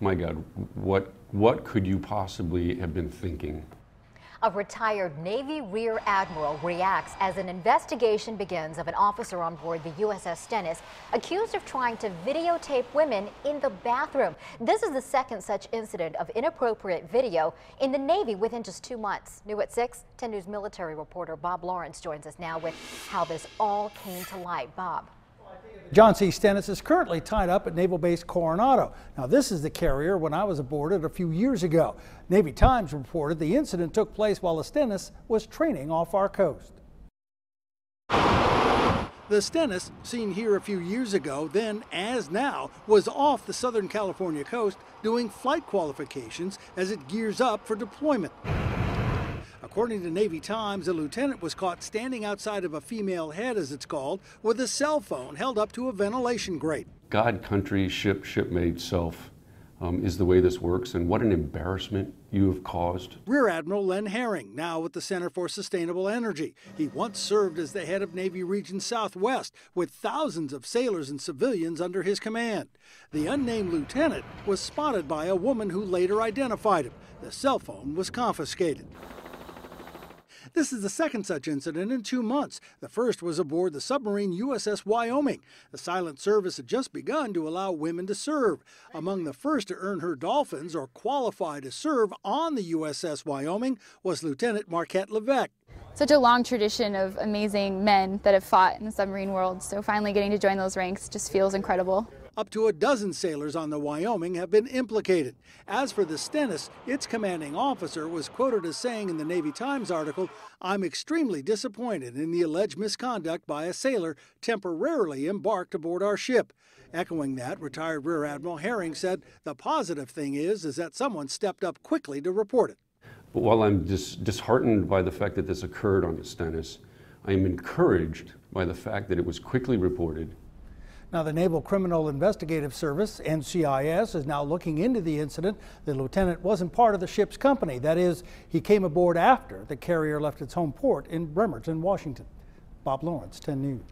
My God, what could you possibly have been thinking? A retired Navy Rear Admiral reacts as an investigation begins of an officer on board the USS Stennis accused of trying to videotape women in the bathroom. This is the second such incident of inappropriate video in the Navy within just 2 months. New at 6, 10 News military reporter Bob Lawrence joins us now with how this all came to light. Bob. John C. Stennis is currently tied up at Naval Base Coronado. Now, this is the carrier when I was aboard it a few years ago. Navy Times reported the incident took place while the Stennis was training off our coast. The Stennis, seen here a few years ago, then as now, was off the Southern California coast doing flight qualifications as it gears up for deployment. According to Navy Times, a lieutenant was caught standing outside of a female head, as it's called, with a cell phone held up to a ventilation grate. God, country, shipmate, self is the way this works, and what an embarrassment you have caused. Rear Admiral Len Herring, now with the Center for Sustainable Energy. He once served as the head of Navy Region Southwest, with thousands of sailors and civilians under his command. The unnamed lieutenant was spotted by a woman who later identified him. The cell phone was confiscated. This is the second such incident in 2 months. The first was aboard the submarine USS Wyoming. The silent service had just begun to allow women to serve. Among the first to earn her dolphins or qualify to serve on the USS Wyoming was Lieutenant Marquette Levesque. Such a long tradition of amazing men that have fought in the submarine world, so finally getting to join those ranks just feels incredible. Up to a dozen sailors on the Wyoming have been implicated. As for the Stennis, its commanding officer was quoted as saying in the Navy Times article, "I'm extremely disappointed in the alleged misconduct by a sailor temporarily embarked aboard our ship." Echoing that, retired Rear Admiral Herring said, "The positive thing is that someone stepped up quickly to report it." But while I'm disheartened by the fact that this occurred on the Stennis, I am encouraged by the fact that it was quickly reported. Now, the Naval Criminal Investigative Service, NCIS, is now looking into the incident. The lieutenant wasn't part of the ship's company. That is, he came aboard after the carrier left its home port in Bremerton, Washington. Bob Lawrence, 10 News.